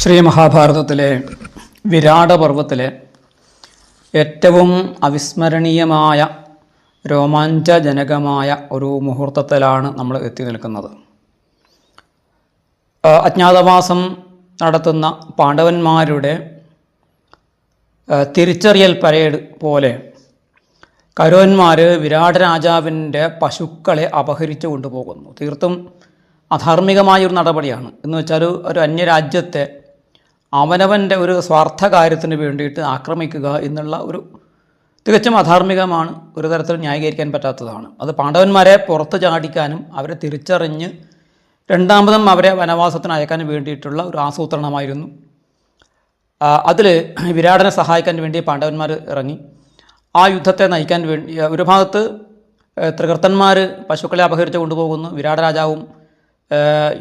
ശ്രീ മഹാഭാരതത്തിലെ വിരാട പർവ്വത്തിലെ ഏറ്റവും അവിസ്മരണീയമായ രോമാഞ്ചജനകമായ ഒരു മുഹൂർത്തത്തിലാണ് നമ്മൾ എത്തി നിൽക്കുന്നത്. അജ്ഞാതവാസം നടത്തുന്ന പാണ്ഡവന്മാരുടെ തിരിച്ചറിയൽ പരേഡ് പോലെ കൗരവന്മാർ വിരാട രാജാവിൻ്റെ പശുക്കളെ അപഹരിച്ചു കൊണ്ടുപോകുന്നു. തീർത്തും അധാർമികമായൊരു നടപടിയാണ്. എന്ന് വെച്ചാൽ ഒരു അന്യരാജ്യത്തെ അവനവൻ്റെ ഒരു സ്വാർത്ഥ കാര്യത്തിന് വേണ്ടിയിട്ട് ആക്രമിക്കുക എന്നുള്ള ഒരു തികച്ചും അധാർമികമാണ്, ഒരു തരത്തിൽ ന്യായീകരിക്കാൻ പറ്റാത്തതാണ്. അത് പാണ്ഡവന്മാരെ പുറത്ത് ചാടിക്കാനും അവരെ തിരിച്ചറിഞ്ഞ് രണ്ടാമതും അവരെ വനവാസത്തിന് അയക്കാനും വേണ്ടിയിട്ടുള്ള ഒരു ആസൂത്രണമായിരുന്നു. അതിൽ വിരാടനെ സഹായിക്കാൻ വേണ്ടി പാണ്ഡവന്മാർ ഇറങ്ങി. ആ യുദ്ധത്തെ നയിക്കാൻ വേണ്ടി ഒരു ഭാഗത്ത് തൃകർത്തന്മാർ പശുക്കളെ അപഹരിച്ച് കൊണ്ടുപോകുന്നു. വിരാട രാജാവും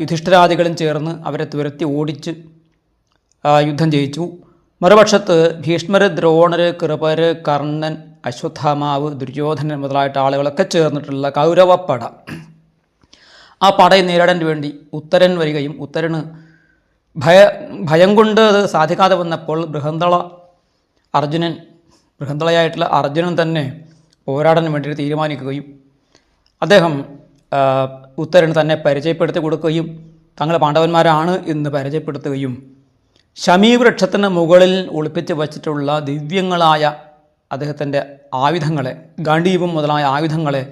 യുധിഷ്ഠിരാദികളും ചേർന്ന് അവരെ തുരത്തി ഓടിച്ച് യുദ്ധം ജയിച്ചു. മറുപക്ഷത്ത് ഭീഷ്മർ, ദ്രോണർ, കൃപർ, കർണൻ, അശ്വത്ഥാമാവ്, ദുര്യോധനൻ മുതലായിട്ട് ആളുകളൊക്കെ ചേർന്നിട്ടുള്ള കൗരവപ്പട, ആ പടയെ നേരിടാൻ വേണ്ടി ഉത്തരൻ വരികയും ഉത്തരന് ഭയം കൊണ്ട് അത് സാധിക്കാതെ വന്നപ്പോൾ ബൃഹന്തളയായിട്ടുള്ള അർജുനൻ തന്നെ പോരാടാൻ വേണ്ടി തീരുമാനിക്കുകയും അദ്ദേഹം ഉത്തരന് തന്നെ പരിചയപ്പെടുത്തി കൊടുക്കുകയും തങ്ങൾ പാണ്ഡവന്മാരാണ് എന്ന് പരിചയപ്പെടുത്തുകയും ശമീവൃക്ഷത്തിന് മുകളിൽ ഒളിപ്പിച്ച് വച്ചിട്ടുള്ള ദിവ്യങ്ങളായ അദ്ദേഹത്തിൻ്റെ ആയുധങ്ങളെ, ഗാണ്ഡീവം മുതലായ ആയുധങ്ങളെ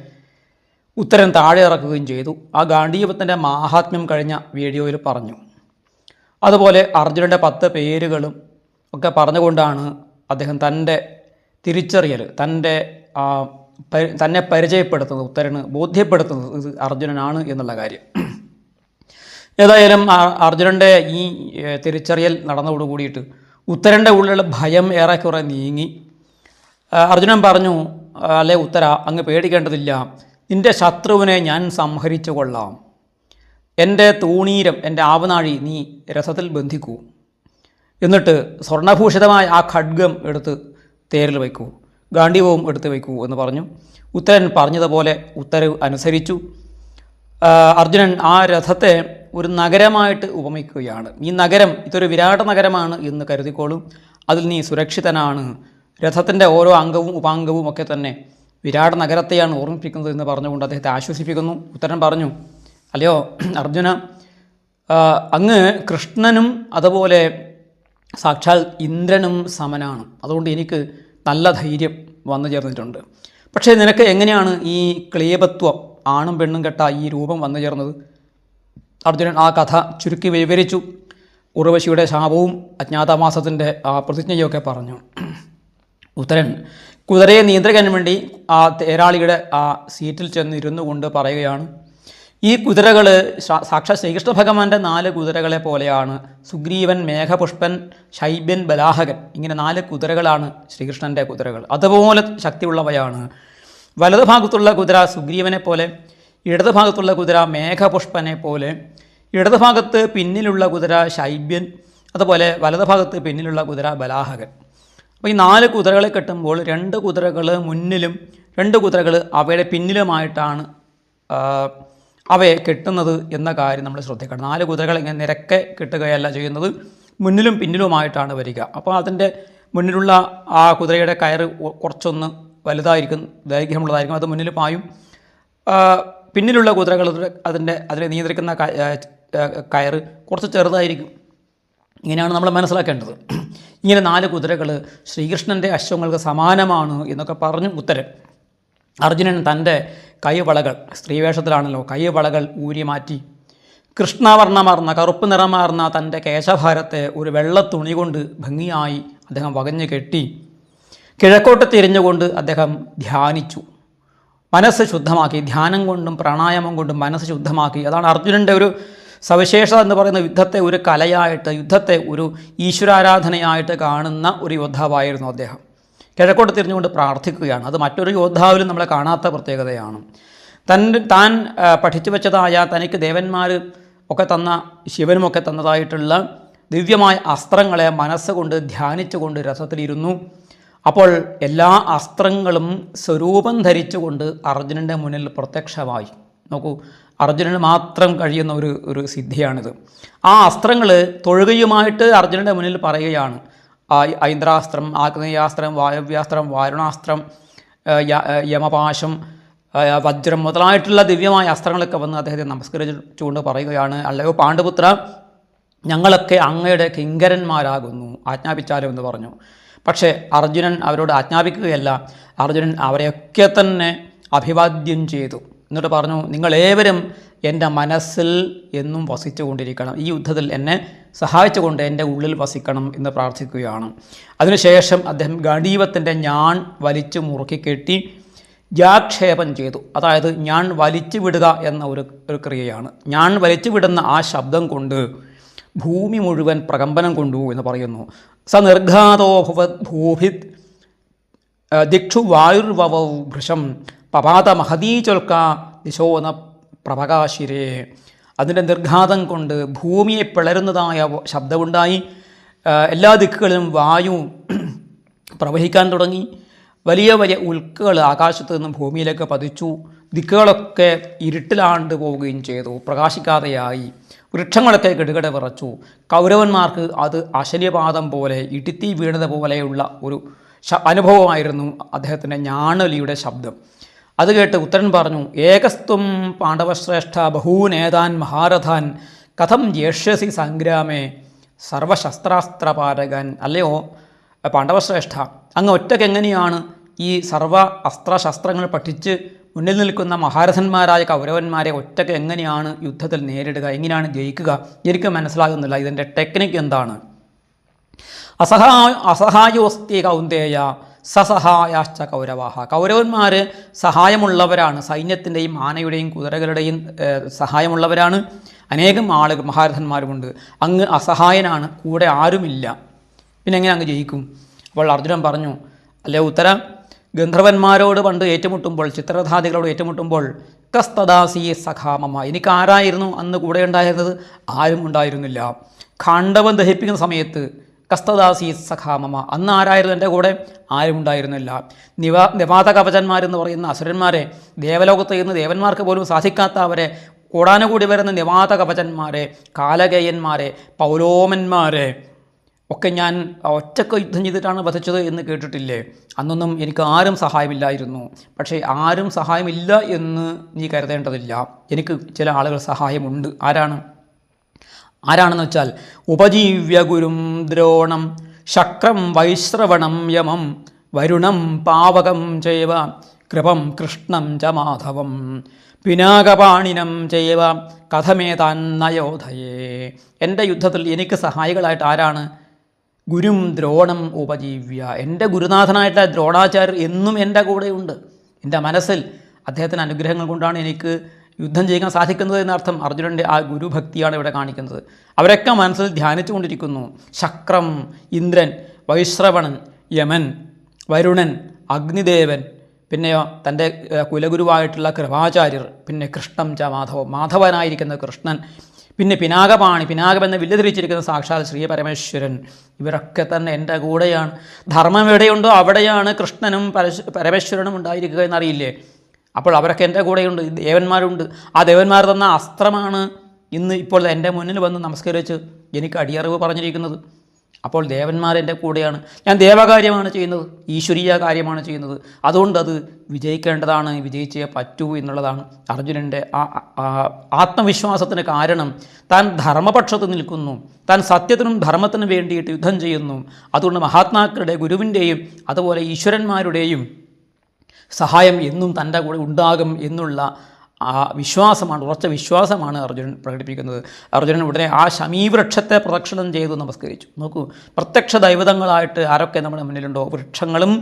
ഉത്തരൻ താഴെ ഇറക്കുകയും ചെയ്തു. ആ ഗാണ്ഡീവത്തിൻ്റെ മാഹാത്മ്യം കഴിഞ്ഞ വീഡിയോയിൽ പറഞ്ഞു. അതുപോലെ അർജുനൻ്റെ 10 പേരുകളും ഒക്കെ പറഞ്ഞുകൊണ്ടാണ് അദ്ദേഹം തൻ്റെ തിരിച്ചറിയൽ, തന്നെ പരിചയപ്പെടുത്തുന്നത്, ഉത്തരന് ബോധ്യപ്പെടുത്തുന്നത് ഇത് അർജുനനാണ് എന്നുള്ള കാര്യം. ഏതായാലും അർജുനൻ്റെ ഈ തിരിച്ചറിയൽ നടന്നതോടുകൂടിയിട്ട് ഉത്തരൻ്റെ ഉള്ളിലുള്ള ഭയം ഏറെക്കുറെ നീങ്ങി. അർജുനൻ പറഞ്ഞു, അല്ലേ ഉത്തര, അങ്ങ് പേടിക്കേണ്ടതില്ല, നിൻ്റെ ശത്രുവിനെ ഞാൻ സംഹരിച്ചു കൊള്ളാം. എൻ്റെ തൂണീരം, എൻ്റെ ആവനാഴി നീ രഥത്തിൽ ബന്ധിക്കൂ. എന്നിട്ട് സ്വർണഭൂഷിതമായ ആ ഖഡ്ഗം എടുത്ത് തേരിൽ വയ്ക്കൂ, ഗാണ്ഡീവവും എടുത്ത് വയ്ക്കൂ എന്ന് പറഞ്ഞു. ഉത്തരൻ പറഞ്ഞതുപോലെ ഉത്തരവ് അനുസരിച്ചു. അർജുനൻ ആ രഥത്തെ ഒരു നഗരമായിട്ട് ഉപമിക്കുകയാണ്. ഈ നഗരം ഇതൊരു വിരാട നഗരമാണ് എന്ന് കരുതിക്കോളും, അതിൽ നീ സുരക്ഷിതനാണ്. രഥത്തിൻ്റെ ഓരോ അംഗവും ഉപാംഗവും ഒക്കെ തന്നെ വിരാട നഗരത്തെയാണ് ഓർമ്മിപ്പിക്കുന്നത് എന്ന് പറഞ്ഞുകൊണ്ട് അദ്ദേഹത്തെ ആശ്വസിപ്പിക്കുന്നു. ഉത്തരൻ പറഞ്ഞു, അല്ലയോ അർജുന, അങ്ങ് കൃഷ്ണനും അതുപോലെ സാക്ഷാൽ ഇന്ദ്രനും സമനാണ്. അതുകൊണ്ട് എനിക്ക് നല്ല ധൈര്യം വന്നു ചേർന്നിട്ടുണ്ട്. പക്ഷേ നിനക്ക് എങ്ങനെയാണ് ഈ ക്ലേബത്വം, ആണും പെണ്ണും കെട്ട ഈ രൂപം വന്നു ചേർന്നത്? അർജുനൻ ആ കഥ ചുരുക്കി വിവരിച്ചു. ഉർവശിയുടെ ശാപവും അജ്ഞാതവാസത്തിൻ്റെ ആ പ്രതിജ്ഞയൊക്കെ പറഞ്ഞു. ഉത്തരൻ കുതിരയെ നിയന്ത്രിക്കാൻ വേണ്ടി ആ തേരാളിയുടെ ആ സീറ്റിൽ ചെന്ന് ഇരുന്നു കൊണ്ട് പറയുകയാണ്, ഈ കുതിരകൾ സാക്ഷാത് ശ്രീകൃഷ്ണ ഭഗവാന്റെ 4 കുതിരകളെ പോലെയാണ്. സുഗ്രീവൻ, മേഘപുഷ്പൻ, ശൈബ്യൻ, ബലാഹകൻ, ഇങ്ങനെ 4 കുതിരകളാണ് ശ്രീകൃഷ്ണൻ്റെ കുതിരകൾ. അതുപോലെ ശക്തിയുള്ളവയാണ്. വലതുഭാഗത്തുള്ള കുതിര സുഗ്രീവനെ പോലെ, ഇടതുഭാഗത്തുള്ള കുതിര മേഘപുഷ്പനെ പോലെ, ഇടതുഭാഗത്ത് പിന്നിലുള്ള കുതിര ശൈബ്യൻ, അതുപോലെ വലതുഭാഗത്ത് പിന്നിലുള്ള കുതിര ബലാഹകൻ. അപ്പോൾ ഈ 4 കുതിരകളെ കെട്ടുമ്പോൾ 2 കുതിരകൾ മുന്നിലും 2 കുതിരകൾ അവയുടെ പിന്നിലുമായിട്ടാണ് അവയെ കെട്ടുന്നത് എന്ന കാര്യം നമ്മൾ ശ്രദ്ധിക്കണം. 4 കുതിരകൾ ഇങ്ങനെ നിരക്കെ കെട്ടുകയല്ല ചെയ്യുന്നത്, മുന്നിലും പിന്നിലുമായിട്ടാണ് വരിക. അപ്പോൾ അതിൻ്റെ മുന്നിലുള്ള ആ കുതിരയുടെ കയറ് കുറച്ചൊന്ന് വലുതായിരിക്കും, ദൈർഘ്യമുള്ളതായിരിക്കും, അത് മുന്നിൽ പായും. പിന്നിലുള്ള കുതിരകൾ അതിനെ നിയന്ത്രിക്കുന്ന കയറ് കുറച്ച് ചെറുതായിരിക്കും. ഇങ്ങനെയാണ് നമ്മൾ മനസ്സിലാക്കേണ്ടത്. ഇങ്ങനെ 4 കുതിരകൾ ശ്രീകൃഷ്ണൻ്റെ അശ്വങ്ങൾക്ക് സമാനമാണ് എന്നൊക്കെ പറഞ്ഞു ഉത്തരൻ. അർജുനൻ തൻ്റെ കൈവളകൾ, സ്ത്രീവേഷത്തിലാണല്ലോ, കൈവളകൾ ഊരി മാറ്റി കൃഷ്ണവർണ്ണമാർന്ന, കറുപ്പ് നിറമാർന്ന തൻ്റെ കേശഭാരത്തെ ഒരു വെള്ള തുണി കൊണ്ട് ഭംഗിയായി അദ്ദേഹം വകഞ്ഞു കെട്ടി കിഴക്കോട്ട് തിരിഞ്ഞുകൊണ്ട് അദ്ദേഹം ധ്യാനിച്ചു. മനസ്സ് ശുദ്ധമാക്കി, ധ്യാനം കൊണ്ടും പ്രാണായാമം കൊണ്ടും മനസ്സ് ശുദ്ധമാക്കി. അതാണ് അർജുനൻ്റെ ഒരു സവിശേഷത എന്ന് പറയുന്ന യുദ്ധത്തെ ഒരു കലയായിട്ട്, യുദ്ധത്തെ ഒരു ഈശ്വരാരാധനയായിട്ട് കാണുന്ന ഒരു യോദ്ധാവായിരുന്നു അദ്ദേഹം. കിഴക്കോട്ട് തിരിഞ്ഞുകൊണ്ട് പ്രാർത്ഥിക്കുകയാണ്. അത് മറ്റൊരു യോദ്ധാവിലും നമ്മളെ കാണാത്ത പ്രത്യേകതയാണ്. താൻ പഠിച്ചു വെച്ചതായ, തനിക്ക് ദേവന്മാർ ഒക്കെ തന്ന, ശിവനുമൊക്കെ തന്നതായിട്ടുള്ള ദിവ്യമായ അസ്ത്രങ്ങളെ മനസ്സുകൊണ്ട് ധ്യാനിച്ചുകൊണ്ട് രഥത്തിലിരുന്നു. അപ്പോൾ എല്ലാ അസ്ത്രങ്ങളും സ്വരൂപം ധരിച്ചുകൊണ്ട് അർജുനൻ്റെ മുന്നിൽ പ്രത്യക്ഷമായി. നോക്കൂ, അർജുനന് മാത്രം കഴിയുന്ന ഒരു സിദ്ധിയാണിത്. ആ അസ്ത്രങ്ങൾ തൊഴുകയുമായിട്ട് അർജുനൻ്റെ മുന്നിൽ പറയുകയാണ്. ഐന്ദ്രാസ്ത്രം, ആഗ്നേയാസ്ത്രം, വായവ്യാസ്ത്രം, വാരുണാസ്ത്രം, യമപാശം, വജ്രം മുതലായിട്ടുള്ള ദിവ്യമായ അസ്ത്രങ്ങളൊക്കെ വന്ന് അദ്ദേഹത്തെ നമസ്കരിച്ചുകൊണ്ട് പറയുകയാണ്, അല്ലയോ പാണ്ഡുപുത്ര, ഞങ്ങളൊക്കെ അങ്ങയുടെ കിങ്കരന്മാരാകുന്നു, ആജ്ഞാപിച്ചാലും എന്ന് പറഞ്ഞു. പക്ഷേ അർജുനൻ അവരോട് ആജ്ഞാപിക്കുകയല്ല, അർജുനൻ അവരെയൊക്കെ തന്നെ അഭിവാദ്യം ചെയ്തു. എന്നിട്ട് പറഞ്ഞു, നിങ്ങളേവരും എൻ്റെ മനസ്സിൽ എന്നും വസിച്ചുകൊണ്ടിരിക്കണം, ഈ യുദ്ധത്തിൽ എന്നെ സഹായിച്ചുകൊണ്ട് എൻ്റെ ഉള്ളിൽ വസിക്കണം എന്ന് പ്രാർത്ഥിക്കുകയാണ്. അതിനുശേഷം അദ്ദേഹം ഗാണ്ഡീവത്തിൻ്റെ ഞാൺ വലിച്ചു മുറുക്കി കെട്ടി ജാക്ഷേപം ചെയ്തു. അതായത് ഞാൻ വലിച്ചു വിടുക എന്ന ഒരു ക്രിയയാണ്. ഞാൻ വലിച്ചു വിടുന്ന ആ ശബ്ദം കൊണ്ട് ഭൂമി മുഴുവൻ പ്രകമ്പനം കൊണ്ടു എന്ന് പറയുന്നു. സ നിർഘാതോ ഭുവത് ഭൂഭിത് ദിക്ഷു വായുർവവൗ ഭൃശം പപാത മഹതീചൊൽക്ക ദിശോന പ്രഭകാശിരേ. അതിൻ്റെ നിർഘാതം കൊണ്ട് ഭൂമിയെ പിളരുന്നതായ ശബ്ദമുണ്ടായി. എല്ലാ ദിക്കുകളിലും വായു പ്രവഹിക്കാൻ തുടങ്ങി. വലിയ വലിയ ഉൽക്കകൾ ആകാശത്ത് നിന്നും ഭൂമിയിലേക്ക് പതിച്ചു. ദിക്കുകളൊക്കെ ഇരുട്ടിലാണ്ട് പോവുകയും ചെയ്തു, പ്രകാശിക്കാതെയായി. വൃക്ഷങ്ങളൊക്കെ കിടുകിട വിറച്ചു. കൗരവന്മാർക്ക് അത് അശല്യപാതം പോലെ ഇടിത്തി വീണത് പോലെയുള്ള ഒരു അനുഭവമായിരുന്നു അദ്ദേഹത്തിൻ്റെ ഞാണലിയുടെ ശബ്ദം. അത് കേട്ട് ഉത്തരൻ പറഞ്ഞു, ഏകസ്ത്വം പാണ്ഡവശ്രേഷ്ഠ ബഹൂനേതാൻ മഹാരഥാൻ കഥം ജ്യേഷ്യസി സംഗ്രാമേ സർവശസ്ത്രാസ്ത്രപാരകൻ. അല്ലയോ പാണ്ഡവശ്രേഷ്ഠ, അങ്ങ് ഒറ്റയ്ക്ക് എങ്ങനെയാണ് ഈ സർവ അസ്ത്രശസ്ത്രങ്ങൾ പഠിച്ച് മുന്നിൽ നിൽക്കുന്ന മഹാരഥന്മാരായ കൗരവന്മാരെ ഒറ്റയ്ക്ക് എങ്ങനെയാണ് യുദ്ധത്തിൽ നേരിടുക, എങ്ങനെയാണ് ജയിക്കുക? എനിക്ക് മനസ്സിലാകുന്നില്ല. ഇതിൻ്റെ ടെക്നിക്ക് എന്താണ്? അസഹായോസ്തി കൗന്ദേയ സസഹായാശ്ച കൗരവാഹ. കൗരവന്മാർ സഹായമുള്ളവരാണ്, സൈന്യത്തിൻ്റെയും ആനയുടെയും കുതിരകളുടെയും സഹായമുള്ളവരാണ്. അനേകം ആളുകൾ മഹാരഥന്മാരുമുണ്ട്. അങ്ങ് അസഹായനാണ്, കൂടെ ആരുമില്ല, പിന്നെ എങ്ങനെ അങ്ങ് ജയിക്കും? അപ്പോൾ അർജുനൻ പറഞ്ഞു, അല്ലേ ഉത്തര, ഗന്ധർവന്മാരോട് പണ്ട് ഏറ്റുമുട്ടുമ്പോൾ, ചിത്രരഥാദികളോട് ഏറ്റുമുട്ടുമ്പോൾ കസ്തദാസി സഖാമമ്മ, എനിക്ക് ആരായിരുന്നു അന്ന് കൂടെ ഉണ്ടായിരുന്നത്? ആരും ഉണ്ടായിരുന്നില്ല. ഖാണ്ഡവം ദഹിപ്പിക്കുന്ന സമയത്ത് കസ്തദാസി സഖാമമ്മ, അന്ന് ആരായിരുന്നു എൻ്റെ കൂടെ? ആരും ഉണ്ടായിരുന്നില്ല. നിവാത കവചന്മാരെന്ന് പറയുന്ന അസുരന്മാരെ, ദേവലോകത്ത് നിന്ന് ദേവന്മാർക്ക് പോലും സാധിക്കാത്ത അവരെ, കൂടാനുകൂടി വരുന്ന നിവാത കവചന്മാരെ, കാലകേയന്മാരെ, പൗലോമന്മാരെ ഒക്കെ ഞാൻ ഒറ്റക്ക് യുദ്ധം ചെയ്തിട്ടാണ് വധിച്ചത് എന്ന് കേട്ടിട്ടില്ലേ? അന്നൊന്നും എനിക്ക് ആരും സഹായമില്ലായിരുന്നു. പക്ഷേ ആരും സഹായമില്ല എന്ന് നീ കരുതേണ്ടതില്ല. എനിക്ക് ചില ആളുകൾ സഹായമുണ്ട്. ആരാണെന്ന് വെച്ചാൽ ഉപജീവ്യ ഗുരും ദ്രോണം ശക്രം വൈശ്രവണം യമം വരുണം പാവകം ചെയ്വ കൃപം കൃഷ്ണം ച മാധവം പിനാകപാണിനം ചെയ്വ കഥമേതാൻ നയോധയേ. എൻ്റെ യുദ്ധത്തിൽ എനിക്ക് സഹായികളായിട്ട് ആരാണ്? ഗുരും ദ്രോണം ഉപജീവ്യ. എൻ്റെ ഗുരുനാഥനായിട്ടുള്ള ദ്രോണാചാര്യർ എന്നും എൻ്റെ കൂടെയുണ്ട്. എൻ്റെ മനസ്സിൽ അദ്ദേഹത്തിൻ്റെ അനുഗ്രഹങ്ങൾ കൊണ്ടാണ് എനിക്ക് യുദ്ധം ചെയ്യാൻ സാധിക്കുന്നത് എന്നർത്ഥം. അർജുനൻ്റെ ആ ഗുരുഭക്തിയാണ് ഇവിടെ കാണിക്കുന്നത്. അവരൊക്കെ മനസ്സിൽ ധ്യാനിച്ചു കൊണ്ടിരിക്കുന്നു. ശക്രം ഇന്ദ്രൻ, വൈശ്രവണൻ യമൻ, വരുണൻ അഗ്നിദേവൻ, പിന്നെയോ തൻ്റെ കുലഗുരുവായിട്ടുള്ള കൃപാചാര്യർ, പിന്നെ കൃഷ്ണം ച മാധവം, മാധവനായിരിക്കുന്ന കൃഷ്ണൻ, പിന്നെ പിനാകപാണി, പിനാകമെന്ന് വില്ല് ധരിച്ചിരിക്കുന്ന സാക്ഷാൽ ശ്രീ പരമേശ്വരൻ, ഇവരൊക്കെ തന്നെ എൻ്റെ കൂടെയാണ്. ധർമ്മം എവിടെയുണ്ടോ അവിടെയാണ് കൃഷ്ണനും പരമേശ്വരനും ഉണ്ടായിരിക്കുക എന്നറിയില്ലേ? അപ്പോൾ അവരൊക്കെ എൻ്റെ കൂടെയുണ്ട്. ദേവന്മാരുണ്ട്. ആ ദേവന്മാർ തന്ന അസ്ത്രമാണ് ഇന്ന് ഇപ്പോൾ എൻ്റെ മുന്നിൽ വന്ന് നമസ്കരിച്ച് എനിക്ക് അടിയറിവ് പറഞ്ഞിരിക്കുന്നത്. അപ്പോൾ ദേവന്മാർ എൻ്റെ കൂടെയാണ്. ഞാൻ ദേവകാര്യമാണ് ചെയ്യുന്നത്, ഈശ്വരീയ കാര്യമാണ് ചെയ്യുന്നത്. അതുകൊണ്ട് അത് വിജയിക്കേണ്ടതാണ്, വിജയിച്ചേ പറ്റൂ എന്നുള്ളതാണ് അർജുനൻ്റെ ആത്മവിശ്വാസത്തിന് കാരണം. താൻ ധർമ്മപക്ഷത്ത് നിൽക്കുന്നു, താൻ സത്യത്തിനും ധർമ്മത്തിനും വേണ്ടിയിട്ട് യുദ്ധം ചെയ്യുന്നു. അതുകൊണ്ട് മഹാത്മാക്കളുടെ, ഗുരുവിൻ്റെയും അതുപോലെ ഈശ്വരന്മാരുടെയും സഹായം എന്നും തൻ്റെ കൂടെ ഉണ്ടാകും എന്നുള്ള വിശ്വാസമാണ്, ഉറച്ച വിശ്വാസമാണ് അർജുനൻ പ്രകടിപ്പിക്കുന്നത്. അർജുനൻ ഉടനെ ആ ശമീവൃക്ഷത്തെ പ്രദക്ഷിണം ചെയ്തു നമസ്കരിച്ചു. നോക്കൂ, പ്രത്യക്ഷ ദൈവതങ്ങളായിട്ട് ആരൊക്കെ നമ്മുടെ മുന്നിലുണ്ടോ, വൃക്ഷങ്ങളും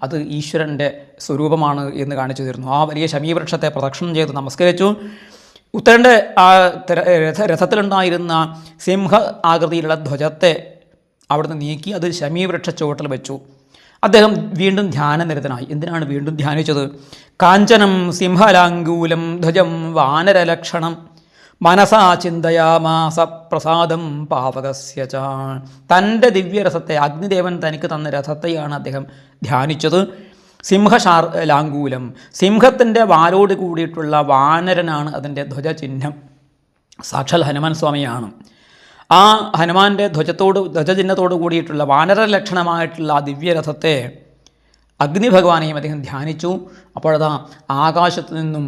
അത് ഈശ്വരൻ്റെ സ്വരൂപമാണ് എന്ന് കാണിച്ചു തരുന്നു. ആ വലിയ ശമീവൃക്ഷത്തെ പ്രദക്ഷിണം ചെയ്ത് നമസ്കരിച്ചു. ഉത്തരൻ്റെ ആ രഥത്തിലുണ്ടായിരുന്ന സിംഹ ആകൃതിയിലുള്ള ധ്വജത്തെ അവിടുന്ന് നീക്കി അത് ശമീവൃക്ഷ ചുവട്ടിൽ വെച്ചു. അദ്ദേഹം വീണ്ടും ധ്യാനനിരതനായി. എന്തിനാണ് വീണ്ടും ധ്യാനിച്ചത്? കാഞ്ചനം സിംഹലാംഗൂലം ധ്വജം വാനരലക്ഷണം മനസാ ചിന്തയാമാസ പ്രസാദം പാവകസ്യ ച. തൻ്റെ ദിവ്യരഥത്തെ, അഗ്നിദേവൻ തനിക്ക് തന്ന രഥത്തെയാണ് അദ്ദേഹം ധ്യാനിച്ചത്. ലാങ്കൂലം, സിംഹത്തിൻ്റെ വാലോട് കൂടിയിട്ടുള്ള വാനരനാണ് അതിൻ്റെ ധ്വജചിഹ്നം. സാക്ഷാൽ ഹനുമാൻ സ്വാമിയാണ്. ആ ഹനുമാൻ്റെ ധ്വജചിഹ്നത്തോട് കൂടിയിട്ടുള്ള വാനര ലക്ഷണമായിട്ടുള്ള ആ ദിവ്യരഥത്തെ അഗ്നിഭഗവാനെയും അദ്ദേഹം ധ്യാനിച്ചു. അപ്പോഴതാ ആകാശത്തു നിന്നും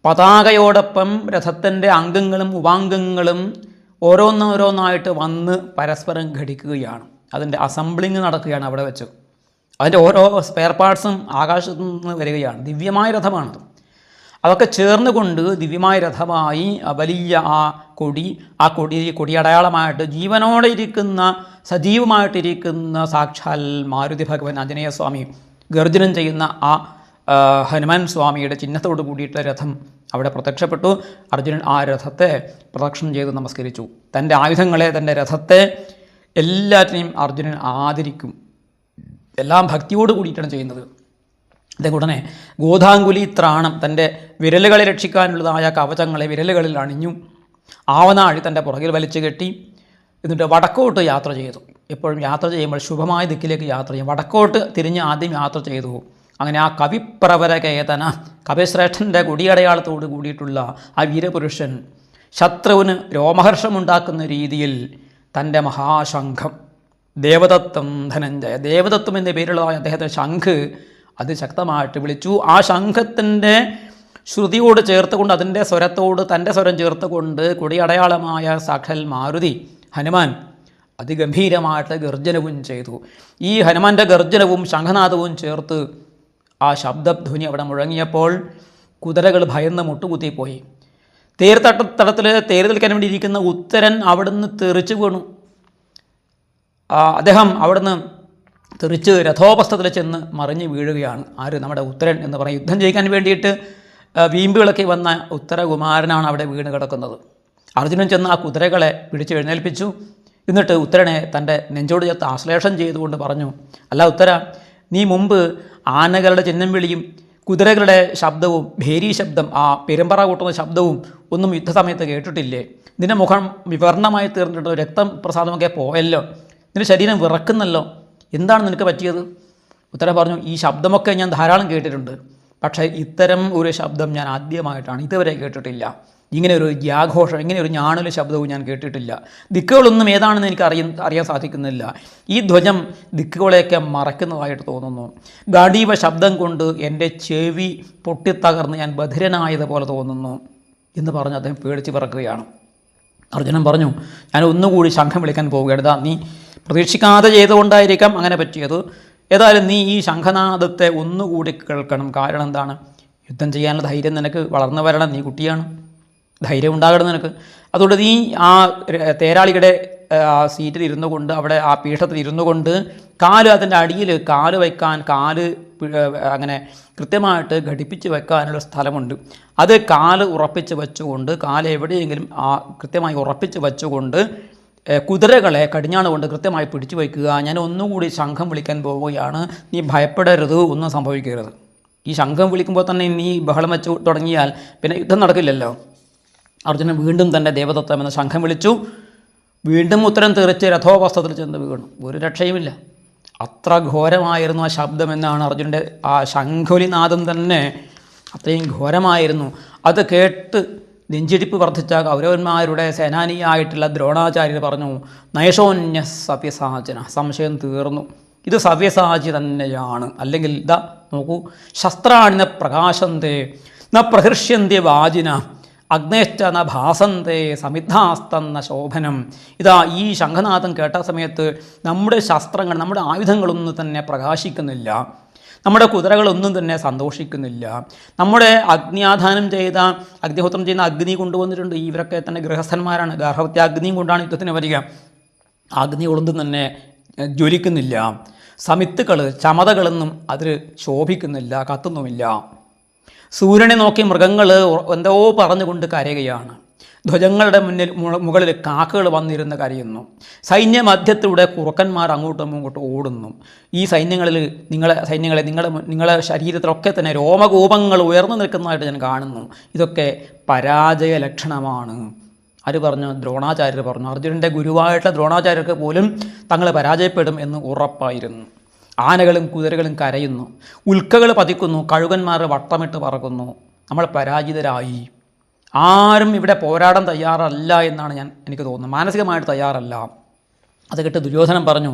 പതാകയോടൊപ്പം രഥത്തിൻ്റെ അംഗങ്ങളും ഉപാംഗങ്ങളും ഓരോന്നോരോന്നായിട്ട് വന്ന് പരസ്പരം ഘടിക്കുകയാണ്. അതിൻ്റെ അസംബ്ലിങ് നടക്കുകയാണ് അവിടെ വെച്ച്. അതിൻ്റെ ഓരോ സ്പെയർ പാർട്സും ആകാശത്തു നിന്ന് വരികയാണ്. ദിവ്യമായ രഥമാണത്. അതൊക്കെ ചേർന്നുകൊണ്ട് ദിവ്യമായ രഥമായി വലിയ ആ കൊടിയടയാളമായിട്ട് ജീവനോടെ ഇരിക്കുന്ന സജീവമായിട്ടിരിക്കുന്ന സാക്ഷാൽ മാരുതി ഭഗവാൻ ആഞ്ജനേയ സ്വാമി ഗർജനം ചെയ്യുന്ന ആ ഹനുമാൻ സ്വാമിയുടെ ചിഹ്നത്തോട് കൂടിയിട്ട് രഥം അവിടെ പ്രത്യക്ഷപ്പെട്ടു. അർജുനൻ ആ രഥത്തെ പ്രദക്ഷിണം ചെയ്ത് നമസ്കരിച്ചു. തൻ്റെ ആയുധങ്ങളെ, തൻ്റെ രഥത്തെ എല്ലാറ്റിനെയും അർജുനൻ ആദരിക്കും. എല്ലാം ഭക്തിയോട് കൂടിയിട്ടാണ് ചെയ്യുന്നത്. അദ്ദേഹം ഉടനെ ഗോധാങ്കുലി ത്രാണം, തൻ്റെ വിരലുകളെ രക്ഷിക്കാനുള്ളതായ കവചങ്ങളെ വിരലുകളിൽ അണിഞ്ഞു. ആവനാഴി തൻ്റെ പുറകിൽ വലിച്ചു കെട്ടി. എന്നിട്ട് വടക്കോട്ട് യാത്ര ചെയ്തു. എപ്പോഴും യാത്ര ചെയ്യുമ്പോൾ ശുഭമായ ദിക്കിലേക്ക് യാത്ര ചെയ്യും. വടക്കോട്ട് തിരിഞ്ഞ് ആദ്യം യാത്ര ചെയ്തു. അങ്ങനെ ആ കവിപ്രവരകേതന, കവിശ്രേഷ്ഠൻ്റെ കൊടിയടയാളത്തോട് കൂടിയിട്ടുള്ള ആ വീരപുരുഷൻ ശത്രുവിന് രോമഹർഷമുണ്ടാക്കുന്ന രീതിയിൽ തൻ്റെ മഹാശംഖം, ദേവദത്തം ധനഞ്ജയ, ദേവദത്തം എന്ന പേരുള്ളതായ അദ്ദേഹത്തെ ശംഖ് അതിശക്തമായിട്ട് വിളിച്ചു. ആ ശംഖത്തിൻ്റെ ശ്രുതിയോട് ചേർത്തുകൊണ്ട്, അതിൻ്റെ സ്വരത്തോട് തൻ്റെ സ്വരം ചേർത്തുകൊണ്ട് കൊടിയടയാളമായ സാക്ഷാൽ മാരുതി ഹനുമാൻ അതിഗംഭീരമായിട്ട് ഗർജനവും ചെയ്തു. ഈ ഹനുമാൻ്റെ ഗർജനവും ശംഖനാദവും ചേർത്ത് ആ ശബ്ദധ്വനി അവിടെ മുഴങ്ങിയപ്പോൾ കുതിരകൾ ഭയന്ന് മുട്ടുകുത്തിപ്പോയി. തേർത്തടത്തിൽ തേര് നിൽക്കാൻ വേണ്ടി ഇരിക്കുന്ന ഉത്തരൻ അവിടുന്ന് തെറിച്ചു വീണു. അദ്ദേഹം അവിടുന്ന് തെറിച്ച് രഥോപസ്ഥത്തിൽ ചെന്ന് മറിഞ്ഞ് വീഴുകയാണ്. ആര്? നമ്മുടെ ഉത്തരൻ എന്ന് പറയും. യുദ്ധം ചെയ്യിക്കാൻ വേണ്ടിയിട്ട് വീമ്പുകളൊക്കെ വന്ന ഉത്തരകുമാരനാണ് അവിടെ വീണ് കിടക്കുന്നത്. അർജുനൻ ചെന്ന് ആ കുതിരകളെ പിടിച്ച് എഴുന്നേൽപ്പിച്ചു. എന്നിട്ട് ഉത്തരനെ തൻ്റെ നെഞ്ചോട് ചേർത്ത് ആശ്ലേഷം ചെയ്തുകൊണ്ട് പറഞ്ഞു, അല്ല ഉത്തര, നീ മുമ്പ് ആനകളുടെ ചിഹ്നം വിളിയും കുതിരകളുടെ ശബ്ദവും ഭേരി ശബ്ദം, ആ പെരുമ്പറ കൂട്ടുന്ന ശബ്ദവും ഒന്നും യുദ്ധസമയത്ത് കേട്ടിട്ടില്ലേ? നിന്റെ മുഖം വിവർണമായി തീർന്നിട്ട് രക്തം പ്രസാദമൊക്കെ പോയല്ലോ, നിന്റെ ശരീരം വിറക്കുന്നല്ലോ, എന്താണ് നിനക്ക് പറ്റിയത്? ഉത്തരം പറഞ്ഞു, ഈ ശബ്ദമൊക്കെ ഞാൻ ധാരാളം കേട്ടിട്ടുണ്ട്, പക്ഷേ ഇത്തരം ഒരു ശബ്ദം ഞാൻ ആദ്യമായിട്ടാണ്, ഇതുവരെ കേട്ടിട്ടില്ല. ഇങ്ങനെ ഒരു യാഘോഷം, ഇങ്ങനെ ഒരു ഞാണൊരു ശബ്ദവും ഞാൻ കേട്ടിട്ടില്ല. ദിക്കുകളൊന്നും ഏതാണെന്ന് എനിക്ക് അറിയാൻ സാധിക്കുന്നില്ല. ഈ ധ്വജം ദിക്കുകളെയൊക്കെ മറക്കുന്നതായിട്ട് തോന്നുന്നു. ഗാഡീവ ശബ്ദം കൊണ്ട് എൻ്റെ ചെവി പൊട്ടിത്തകർന്ന് ഞാൻ ബധിരനായതുപോലെ തോന്നുന്നു എന്ന് പറഞ്ഞ് അദ്ദേഹം പേടിച്ച് പറക്കുകയാണ്. അർജുനൻ പറഞ്ഞു, ഞാൻ ഒന്നുകൂടി ശംഖം വിളിക്കാൻ പോവുകയാണ്. നീ പ്രതീക്ഷിക്കാതെ ചെയ്തുകൊണ്ടായിരിക്കാം അങ്ങനെ പറ്റിയത്. ഏതായാലും നീ ഈ ശംഖനാദത്തെ ഒന്നുകൂടി കേൾക്കണം. കാരണം എന്താണ്? യുദ്ധം ചെയ്യാനുള്ള ധൈര്യം നിനക്ക് വളർന്നു വരണം. നീ കുട്ടിയാണ്, ധൈര്യം ഉണ്ടാകണം നിനക്ക്. അതുകൊണ്ട് നീ ആ തേരാളിയുടെ സീറ്റിൽ ഇരുന്നു കൊണ്ട്, അവിടെ ആ പീഠത്തിൽ ഇരുന്നു കൊണ്ട് കാല്, അതിൻ്റെ അടിയിൽ കാല് വയ്ക്കാൻ, കാല് അങ്ങനെ കൃത്യമായിട്ട് ഘടിപ്പിച്ച് വെക്കാനുള്ള സ്ഥലമുണ്ട്. അത് കാല് ഉറപ്പിച്ച് വെച്ചുകൊണ്ട്, കാല് എവിടെയെങ്കിലും കൃത്യമായി ഉറപ്പിച്ച് വെച്ചുകൊണ്ട് കുതിരകളെ കടിഞ്ഞാണ് കൊണ്ട് കൃത്യമായി പിടിച്ചു വയ്ക്കുക. ഞാൻ ഒന്നുകൂടി ശംഖം വിളിക്കാൻ പോവുകയാണ്, നീ ഭയപ്പെടരുത്, ഒന്നും സംഭവിക്കരുത്. ഈ ശംഖം വിളിക്കുമ്പോൾ തന്നെ നീ ബഹളം വെച്ച് തുടങ്ങിയാൽ പിന്നെ യുദ്ധം നടക്കില്ലല്ലോ. അർജുനൻ വീണ്ടും തൻ്റെ ദേവദത്തം എന്ന ശംഖം വിളിച്ചു. വീണ്ടും ഉത്തരം തെറിച്ച് രഥോപസ്ഥത്തിൽ ചെന്ന് വീണു. ഒരു രക്ഷയുമില്ല. അത്ര ഘോരമായിരുന്നു ആ ശബ്ദം എന്നാണ് അർജുനൻ്റെ ആ ശംഖുലിനാദം തന്നെ അത്രയും ഘോരമായിരുന്നു. അത് കേട്ട് നെഞ്ചിടിപ്പ് വർദ്ധിച്ച കൗരവന്മാരുടെ സേനാനിയായിട്ടുള്ള ദ്രോണാചാര്യർ പറഞ്ഞു, നൈഷോന്യ സവ്യസാചന, സംശയം തീർന്നു, ഇത് സവ്യസാചി തന്നെയാണ്. അല്ലെങ്കിൽ ഇതാ നോക്കൂ, ശസ്ത്രാണിന പ്രകാശന്തേ ന പ്രഹൃഷ്യന്തി വാജിന അഗ്നേശ്ച ന ഭാസന്തേ സമിദ്ധാസ്തന്ന ശോഭനം. ഇതാ ഈ ശംഖനാദം കേട്ട സമയത്ത് നമ്മുടെ ശസ്ത്രങ്ങൾ, നമ്മുടെ ആയുധങ്ങളൊന്നും തന്നെ പ്രകാശിക്കുന്നില്ല, നമ്മുടെ കുതിരകളൊന്നും തന്നെ സന്തോഷിക്കുന്നില്ല. നമ്മുടെ അഗ്നിയാധാനം ചെയ്ത, അഗ്നിഹോത്രം ചെയ്യുന്ന അഗ്നി കൊണ്ടുവന്നിട്ടുണ്ട്. ഇവരൊക്കെ തന്നെ ഗൃഹസ്ഥന്മാരാണ്. ഗർഭവത്യാഗ്നിയും കൊണ്ടാണ് യുദ്ധത്തിന് വരിക. അഗ്നികളൊന്നും തന്നെ ജ്വലിക്കുന്നില്ല. സമിത്തുകൾ, ചമതകളൊന്നും അതിൽ ശോഭിക്കുന്നില്ല, കത്തുന്നുമില്ല. സൂര്യനെ നോക്കി മൃഗങ്ങൾ എന്തോ പറഞ്ഞുകൊണ്ട് കരയുകയാണ്. ധ്വജങ്ങളുടെ മുകളിൽ കാക്കകൾ വന്നിരുന്ന് കരയുന്നു. സൈന്യമധ്യത്തിലൂടെ കുറുക്കന്മാർ അങ്ങോട്ടും ഇങ്ങോട്ടും ഓടുന്നു. ഈ സൈന്യങ്ങളെ നിങ്ങളുടെ ശരീരത്തിലൊക്കെ തന്നെ രോമകൂപങ്ങൾ ഉയർന്നു നിൽക്കുന്നതായിട്ട് ഞാൻ കാണുന്നു. ഇതൊക്കെ പരാജയ ലക്ഷണമാണ്. ആര് പറഞ്ഞു? ദ്രോണാചാര്യർ പറഞ്ഞു. അർജുനൻ്റെ ഗുരുവായിട്ടുള്ള ദ്രോണാചാര്യർക്ക് പോലും തങ്ങൾ പരാജയപ്പെടും എന്ന് ഉറപ്പായിരുന്നു. ആനകളും കുതിരകളും കരയുന്നു, ഉൽക്കകൾ പതിക്കുന്നു, കഴുകന്മാർ വട്ടമിട്ട് പറക്കുന്നു. നമ്മൾ പരാജിതരായി. ആരും ഇവിടെ പോരാടാൻ തയ്യാറല്ല എന്നാണ് എനിക്ക് തോന്നുന്നത്. മാനസികമായിട്ട് തയ്യാറല്ല. അത് കേട്ട് ദുര്യോധനൻ പറഞ്ഞു,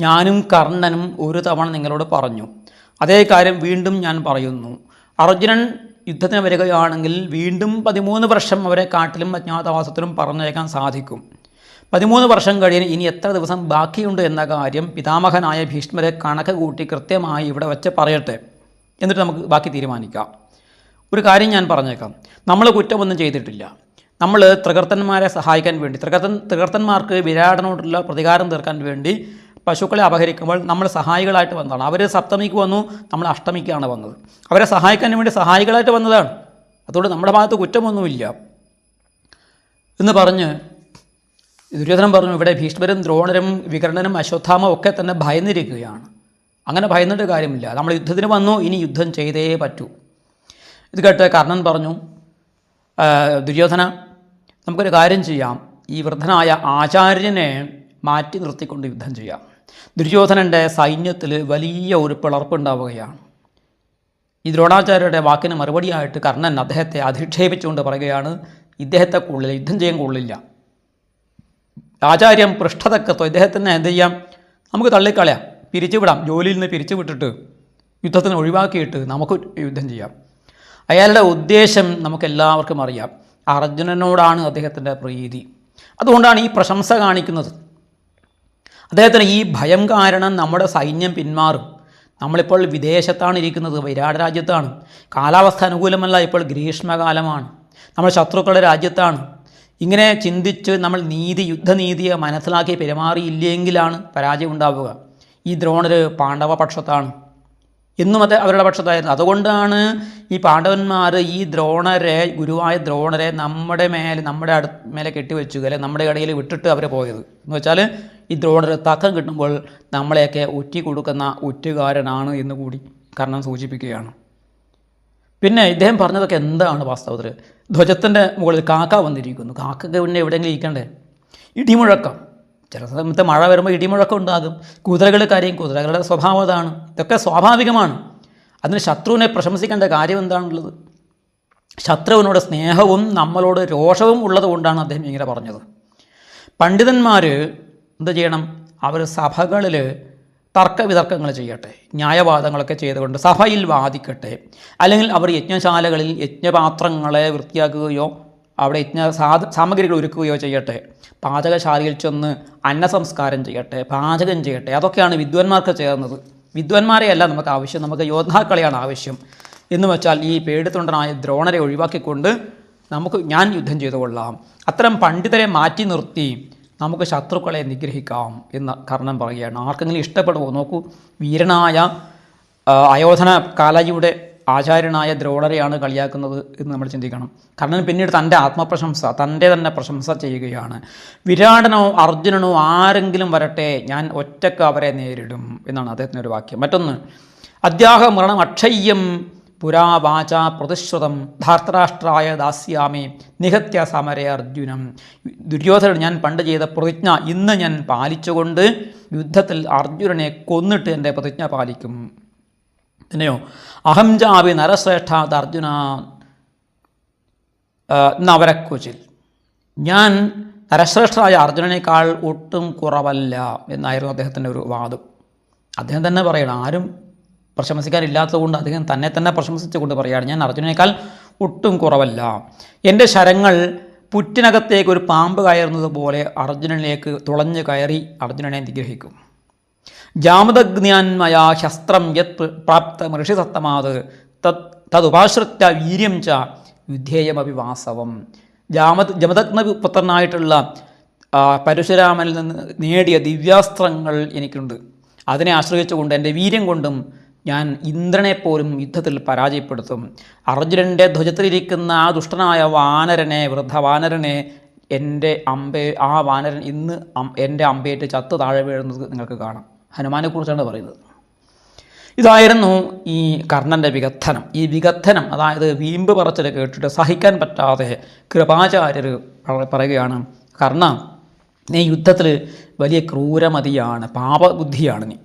ഞാനും കർണനും ഒരു തവണ നിങ്ങളോട് പറഞ്ഞു, അതേ കാര്യം വീണ്ടും ഞാൻ പറയുന്നു. അർജുനൻ യുദ്ധത്തിന് വരികയാണെങ്കിൽ വീണ്ടും 13 വർഷം അവരെ കാട്ടിലും അജ്ഞാതവാസത്തിലും പറഞ്ഞേക്കാൻ സാധിക്കും. 13 വർഷം കഴിഞ്ഞ് ഇനി എത്ര ദിവസം ബാക്കിയുണ്ട് എന്ന കാര്യം പിതാമഹനായ ഭീഷ്മരെ കണക്ക് കൂട്ടി കൃത്യമായി ഇവിടെ വെച്ച് പറയട്ടെ, എന്നിട്ട് നമുക്ക് ബാക്കി തീരുമാനിക്കാം. ഒരു കാര്യം ഞാൻ പറഞ്ഞേക്കാം, നമ്മൾ കുറ്റമൊന്നും ചെയ്തിട്ടില്ല. നമ്മൾ തൃകർത്തന്മാരെ സഹായിക്കാൻ വേണ്ടി, തൃകർത്തന്മാർക്ക് വിരാടനോടുള്ള പ്രതികാരം തീർക്കാൻ വേണ്ടി പശുക്കളെ അപഹരിക്കുമ്പോൾ നമ്മൾ സഹായികളായിട്ട് വന്നതാണ്. അവർ സപ്തമിക്ക് വന്നു, നമ്മൾ അഷ്ടമിക്കാണ് വന്നത്. അവരെ സഹായിക്കാൻ വേണ്ടി സഹായികളായിട്ട് വന്നതാണ്. അതുകൊണ്ട് നമ്മുടെ ഭാഗത്ത് കുറ്റമൊന്നുമില്ല എന്ന് പറഞ്ഞ് ദുര്യോധനൻ പറഞ്ഞു, ഇവിടെ ഭീഷ്മരും ദ്രോണരും വികർണനും അശ്വത്ഥാമ ഒക്കെ തന്നെ ഭയന്നിരിക്കുകയാണ്. അങ്ങനെ ഭയന്നിട്ട് കാര്യമില്ല. നമ്മൾ യുദ്ധത്തിന് വന്നു, ഇനി യുദ്ധം ചെയ്തേ പറ്റൂ. ഇത് കേട്ട് കർണൻ പറഞ്ഞു, ദുര്യോധന, നമുക്കൊരു കാര്യം ചെയ്യാം, ഈ വൃദ്ധനായ ആചാര്യനെ മാറ്റി നിർത്തിക്കൊണ്ട് യുദ്ധം ചെയ്യാം. ദുര്യോധനൻ്റെ സൈന്യത്തിൽ വലിയ ഒരു പിളർപ്പുണ്ടാവുകയാണ്. ഈ ദ്രോണാചാര്യരുടെ വാക്കിന് മറുപടിയായിട്ട് കർണൻ അദ്ദേഹത്തെ അധിക്ഷേപിച്ചുകൊണ്ട് പറയുകയാണ്, ഇദ്ദേഹത്തെ കൊള്ളില്ല, യുദ്ധം ചെയ്യാൻ കൊള്ളില്ല. ആചാര്യം പൃഷ്ഠതക്കത്തോ, ഇദ്ദേഹത്തിന് എന്ത് ചെയ്യാം, നമുക്ക് തള്ളിക്കളയാം, പിരിച്ചുവിടാം, ജോലിയിൽ നിന്ന് പിരിച്ചുവിട്ടിട്ട് യുദ്ധത്തിന് ഒഴിവാക്കിയിട്ട് നമുക്ക് യുദ്ധം ചെയ്യാം. അയാളുടെ ഉദ്ദേശം നമുക്കെല്ലാവർക്കും അറിയാം. അർജുനനോടാണ് അദ്ദേഹത്തിൻ്റെ പ്രീതി. അതുകൊണ്ടാണ് ഈ പ്രശംസ കാണിക്കുന്നത്. അദ്ദേഹത്തിന് ഈ ഭയം കാരണം നമ്മുടെ സൈന്യം പിന്മാറും. നമ്മളിപ്പോൾ വിദേശത്താണ് ഇരിക്കുന്നത്, വിരാട് രാജ്യത്താണ്. കാലാവസ്ഥ അനുകൂലമല്ല, ഇപ്പോൾ ഗ്രീഷ്മകാലമാണ്. നമ്മൾ ശത്രുക്കളുടെ രാജ്യത്താണ്. ഇങ്ങനെ ചിന്തിച്ച് നമ്മൾ യുദ്ധനീതിയെ മനസ്സിലാക്കി പെരുമാറിയില്ലെങ്കിലാണ് പരാജയം ഉണ്ടാവുക. ഈ ദ്രോണർ പാണ്ഡവപക്ഷത്താണ്, എന്നും അത് അവരുടെ പക്ഷത്തായിരുന്നു. അതുകൊണ്ടാണ് ഈ പാണ്ഡവന്മാർ ഈ ദ്രോണരെ, ഗുരുവായ ദ്രോണരെ നമ്മുടെ മേലെ കെട്ടിവെച്ചു, അല്ലെങ്കിൽ നമ്മുടെ ഇടയിൽ വിട്ടിട്ട് അവർ പോയത്. എന്ന് വെച്ചാൽ ഈ ദ്രോണർ തക്കം കിട്ടുമ്പോൾ നമ്മളെയൊക്കെ ഒറ്റി കൊടുക്കുന്ന ഒറ്റുകാരനാണ് എന്ന് കൂടി കർണൻ സൂചിപ്പിക്കുകയാണ്. പിന്നെ ഇദ്ദേഹം പറഞ്ഞതൊക്കെ എന്താണ് വാസ്തവത്തിൽ? ധ്വജത്തിൻ്റെ മുകളിൽ കാക്ക വന്നിരിക്കുന്നു. കാക്കയ്ക്ക് പിന്നെ എവിടെയെങ്കിലും ഇരിക്കണ്ടേ? ഇടിമുഴക്കം, ചില സമയത്ത് മഴ വരുമ്പോൾ ഇടിമുഴക്കം ഉണ്ടാകും. കുതിരകൾ കരയും, കുതിരകളുടെ സ്വഭാവം അതാണ്. ഇതൊക്കെ സ്വാഭാവികമാണ്. അതിന് ശത്രുവിനെ പ്രശംസിക്കേണ്ട കാര്യം എന്താണുള്ളത്? ശത്രുവിനോട് സ്നേഹവും നമ്മളോട് രോഷവും ഉള്ളത് കൊണ്ടാണ് അദ്ദേഹം ഇങ്ങനെ പറഞ്ഞത്. പണ്ഡിതന്മാർ എന്ത് ചെയ്യണം? അവർ സഭകളിൽ തർക്കവിതർക്കങ്ങൾ ചെയ്യട്ടെ, ന്യായവാദങ്ങളൊക്കെ ചെയ്തുകൊണ്ട് സഭയിൽ വാദിക്കട്ടെ. അല്ലെങ്കിൽ അവർ യജ്ഞശാലകളിൽ യജ്ഞപാത്രങ്ങളെ വൃത്തിയാക്കുകയോ അവിടെ സാമഗ്രികൾ ഒരുക്കുകയോ ചെയ്യട്ടെ. പാചകശാലയിൽ ചെന്ന് അന്നസംസ്കാരം ചെയ്യട്ടെ, പാചകം ചെയ്യട്ടെ. അതൊക്കെയാണ് വിദ്വാൻമാർക്ക് ചേർന്നത്. വിദ്വാൻമാരെയല്ല നമുക്ക് ആവശ്യം, നമുക്ക് യോദ്ധാക്കളെയാണ് ആവശ്യം. എന്ന് വെച്ചാൽ ഈ പേടിത്തൊണ്ടനായ ദ്രോണരെ ഒഴിവാക്കിക്കൊണ്ട് ഞാൻ യുദ്ധം ചെയ്തു കൊള്ളാം. അത്തരം പണ്ഡിതരെ മാറ്റി നിർത്തി നമുക്ക് ശത്രുക്കളെ നിഗ്രഹിക്കാം എന്ന് കർണൻ പറയുകയാണ്. ആർക്കെങ്കിലും ഇഷ്ടപ്പെടുമോ? നോക്കൂ, വീരനായ അയോധന കാലയുടെ ആചാര്യനായ ദ്രോണരെയാണ് കളിയാക്കുന്നത് എന്ന് നമ്മൾ ചിന്തിക്കണം. കർണൻ പിന്നീട് തൻ്റെ ആത്മപ്രശംസ, തൻ്റെ തന്നെ പ്രശംസ ചെയ്യുകയാണ്. വിരാടനോ അർജുനനോ ആരെങ്കിലും വരട്ടെ, ഞാൻ ഒറ്റക്ക് അവരെ നേരിടും എന്നാണ് അദ്ദേഹത്തിൻ്റെ ഒരു വാക്യം. മറ്റൊന്ന്, അദ്യാഹ മരണം അക്ഷയ്യം പുരാവാച പ്രതിശ്രുതം ധാർത്തരാഷ്ട്രായ ദാസ്യാമി നിഹത്യ സമരേ അർജുനം. ദുര്യോധനൻ ഞാൻ പണ്ട് ചെയ്ത പ്രതിജ്ഞ ഇന്ന് ഞാൻ പാലിച്ചുകൊണ്ട് യുദ്ധത്തിൽ അർജുനനെ കൊന്നിട്ട് എൻ്റെ പ്രതിജ്ഞ പാലിക്കും. പിന്നെയോ, അഹം ജാവി നരശ്രേഷ്ഠാത് അർജുന നവരക്കുചിൽ, ഞാൻ നരശ്രേഷ്ഠനായ അർജുനനേക്കാൾ ഒട്ടും കുറവല്ല എന്നായിരുന്നു അദ്ദേഹത്തിൻ്റെ ഒരു വാദം. അദ്ദേഹം തന്നെ പറയണം, ആരും പ്രശംസിക്കാനില്ലാത്തതുകൊണ്ട് അദ്ദേഹം തന്നെ പ്രശംസിച്ചുകൊണ്ട് പറയുകയാണ്, ഞാൻ അർജുനനേക്കാൾ ഒട്ടും കുറവല്ല. എൻ്റെ ശരങ്ങൾ പുറ്റിനകത്തേക്ക് ഒരു പാമ്പ് കയറുന്നത് പോലെ അർജുനനിലേക്ക് തുളഞ്ഞു കയറി അർജുനനെ നിഗ്രഹിക്കും. ജാമദഗ്ന്യാന്മയാ ശസ്ത്രം യത് പ്രാപ്ത ഋഷിസത്തമാത് തതുപാശ്രിത്യ വീര്യം ച യുദ്ധേയമഭിവാസവം. ജമദഗ്ന പുത്രനായിട്ടുള്ള പരശുരാമനിൽ നിന്ന് നേടിയ ദിവ്യാസ്ത്രങ്ങൾ എനിക്കുണ്ട്. അതിനെ ആശ്രയിച്ചുകൊണ്ട് എൻ്റെ വീര്യം കൊണ്ടും ഞാൻ ഇന്ദ്രനെപ്പോലും യുദ്ധത്തിൽ പരാജയപ്പെടുത്തും. അർജുനൻ്റെ ധ്വജത്തിലിരിക്കുന്ന ആ ദുഷ്ടനായ വാനരനെ, വൃദ്ധവാനരനെ ആ വാനരൻ ഇന്ന് എൻ്റെ അമ്പേറ്റ് ചത്ത് താഴെ വീഴുന്നത് നിങ്ങൾക്ക് കാണാം. ഹനുമാനെക്കുറിച്ചാണ് പറയുന്നത്. ഇതായിരുന്നു ഈ കർണൻ്റെ വികഥനം. ഈ വികഥനം, അതായത് വീമ്പ് പറച്ചിൽ കേട്ടിട്ട് സഹിക്കാൻ പറ്റാതെ കൃപാചാര്യർ പറയുകയാണ്, കർണ, നീ യുദ്ധത്തിൽ വലിയ ക്രൂരമതിയാണ്, പാപബുദ്ധിയാണ് നീ.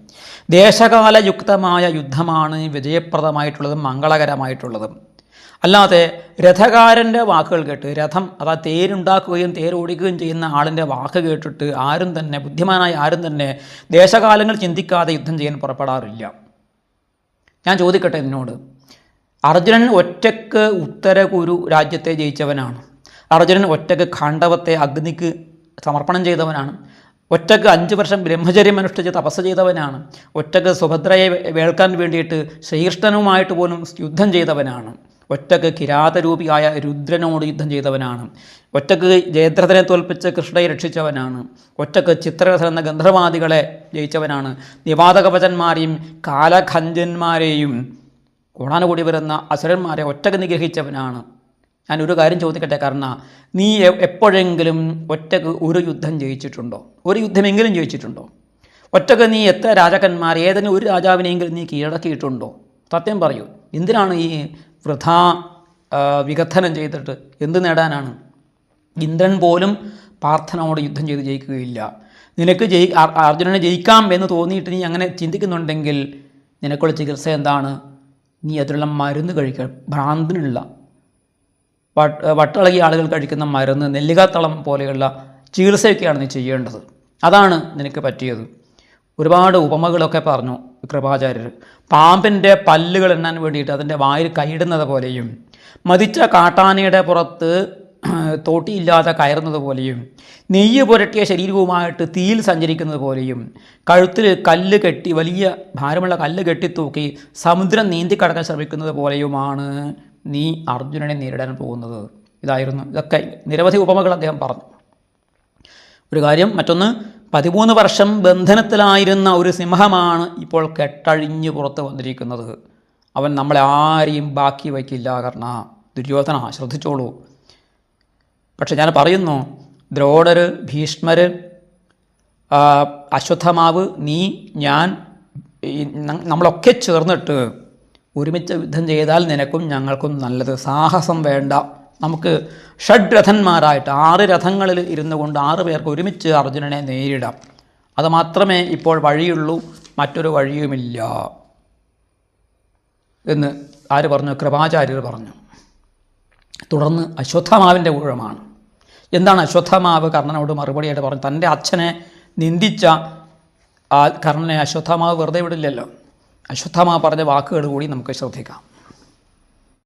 ദേശകാലയുക്തമായ യുദ്ധമാണ് വിജയപ്രദമായിട്ടുള്ളതും മംഗളകരമായിട്ടുള്ളതും. അല്ലാതെ രഥകാരൻ്റെ വാക്കുകൾ കേട്ട്, രഥം അതാ തേരുണ്ടാക്കുകയും തേരോടിക്കുകയും ചെയ്യുന്ന ആളിൻ്റെ വാക്ക് കേട്ടിട്ട് ആരും തന്നെ, ബുദ്ധിമാനായ ആരും തന്നെ ദേശകാലങ്ങൾ ചിന്തിക്കാതെ യുദ്ധം ചെയ്യാൻ പുറപ്പെടാറില്ല. ഞാൻ ചോദിക്കട്ടെ നിന്നോട്, അർജുനൻ ഒറ്റയ്ക്ക് ഉത്തരകുരു രാജ്യത്തെ ജയിച്ചവനാണ്. അർജുനൻ ഒറ്റയ്ക്ക് ഖാണ്ഡവത്തെ അഗ്നിക്ക് സമർപ്പണം ചെയ്തവനാണ്. ഒറ്റയ്ക്ക് 5 വർഷം ബ്രഹ്മചര്യം അനുഷ്ഠിച്ച് തപസ് ചെയ്തവനാണ്. ഒറ്റയ്ക്ക് സുഭദ്രയെ വേൾക്കാൻ വേണ്ടിയിട്ട് ശ്രീകൃഷ്ണനുമായിട്ട് പോലും യുദ്ധം ചെയ്തവനാണ്. ഒറ്റയ്ക്ക് കിരാതരൂപിയായ രുദ്രനോട് യുദ്ധം ചെയ്തവനാണ്. ഒറ്റയ്ക്ക് ജയദ്രഥനെ തോൽപ്പിച്ച് കൃഷ്ണയെ രക്ഷിച്ചവനാണ്. ഒറ്റയ്ക്ക് ചിത്രരഥൻ എന്ന ഗന്ധർവാദികളെ ജയിച്ചവനാണ്. നിവാതകവചന്മാരെയും കാലഖഞ്ചന്മാരെയും കോടാനുകൂടി വരുന്ന അസുരന്മാരെ ഒറ്റയ്ക്ക് നിഗ്രഹിച്ചവനാണ്. ഞാനൊരു കാര്യം ചോദിക്കട്ടെ, കാരണം നീ എപ്പോഴെങ്കിലും ഒറ്റയ്ക്ക് ഒരു യുദ്ധം ജയിച്ചിട്ടുണ്ടോ? ഒരു യുദ്ധമെങ്കിലും ജയിച്ചിട്ടുണ്ടോ? ഒറ്റയ്ക്ക് നീ എത്ര രാജാക്കന്മാർ, ഏതെങ്കിലും ഒരു രാജാവിനെയെങ്കിലും നീ കീഴടക്കിയിട്ടുണ്ടോ? സത്യം പറയൂ. എന്തിനാണ് ഈ വൃഥാ വികഥനം ചെയ്തിട്ട്? എന്ത് നേടാനാണ്? ഇന്ദ്രൻ പോലും പാർത്ഥനോട് യുദ്ധം ചെയ്ത് ജയിക്കുകയില്ല. നിനക്ക് അർജുനനെ ജയിക്കാം എന്ന് തോന്നിയിട്ട് നീ അങ്ങനെ ചിന്തിക്കുന്നുണ്ടെങ്കിൽ നിനക്കുള്ള ചികിത്സ എന്താണ്? നീ അതിലുള്ള മരുന്ന് കഴിക്കുക. ഭ്രാന്തിനുള്ള വട്ടിളകിയ ആളുകൾ കഴിക്കുന്ന മരുന്ന്, നെല്ലികാത്തളം പോലെയുള്ള ചികിത്സയൊക്കെയാണ് നീ ചെയ്യേണ്ടത്. അതാണ് നിനക്ക് പറ്റിയത്. ഒരുപാട് ഉപമകളൊക്കെ പറഞ്ഞു കൃപാചാര്യർ. പാമ്പിൻ്റെ പല്ലുകൾ എണ്ണാൻ വേണ്ടിയിട്ട് അതിൻ്റെ വായിൽ കൈയിടുന്നത് പോലെയും, മതിച്ച കാട്ടാനയുടെ പുറത്ത് തോട്ടിയില്ലാതെ കയറുന്നത് പോലെയും, നെയ്യ് പുരട്ടിയ ശരീരവുമായിട്ട് തീയിൽ സഞ്ചരിക്കുന്നത് പോലെയും, കഴുത്തിൽ കല്ല് കെട്ടി, വലിയ ഭാരമുള്ള കല്ല് കെട്ടിത്തൂക്കി സമുദ്രം നീന്തി കടക്കാൻ ശ്രമിക്കുന്നത് പോലെയുമാണ് നീ അർജുനനെ നേരിടാൻ പോകുന്നത്. ഇതൊക്കെ നിരവധി ഉപമകൾ അദ്ദേഹം പറഞ്ഞു. ഒരു കാര്യം. മറ്റൊന്ന്, 13 വർഷം ബന്ധനത്തിലായിരുന്ന ഒരു സിംഹമാണ് ഇപ്പോൾ കെട്ടഴിഞ്ഞ് പുറത്ത് വന്നിരിക്കുന്നത്. അവൻ നമ്മളെ ആരെയും ബാക്കി വയ്ക്കില്ല. കാരണം ദുര്യോധന, ശ്രദ്ധിച്ചോളൂ. പക്ഷെ ഞാൻ പറയുന്നു, ദ്രോണർ, ഭീഷ്മർ, അശ്വത്ഥമാവ്, നീ, ഞാൻ, നമ്മളൊക്കെ ചേർന്നിട്ട് ഒരുമിച്ച് യുദ്ധം ചെയ്താൽ നിനക്കും ഞങ്ങൾക്കും നല്ലത്. സാഹസം വേണ്ട. നമുക്ക് ഷഡ്രഥന്മാരായിട്ട് 6 രഥങ്ങളിൽ ഇരുന്നു കൊണ്ട് 6 പേർക്ക് ഒരുമിച്ച് അർജുനനെ നേരിടാം. അത് മാത്രമേ ഇപ്പോൾ വഴിയുള്ളൂ, മറ്റൊരു വഴിയുമില്ല എന്ന് ആര് പറഞ്ഞു? കൃപാചാര്യർ പറഞ്ഞു. തുടർന്ന് അശ്വത്ഥമാവിൻ്റെ ഊഴമാണ്. എന്താണ് അശ്വത്ഥമാവ് കർണനോട് മറുപടിയായിട്ട് പറഞ്ഞു? തൻ്റെ അച്ഛനെ നിന്ദിച്ച കർണനെ അശ്വത്ഥമാവ് വെറുതെ വിടില്ലല്ലോ. അശ്വത്ഥമാവ് പറഞ്ഞ വാക്കുകൾ കൂടി നമുക്ക് ശ്രദ്ധിക്കാം.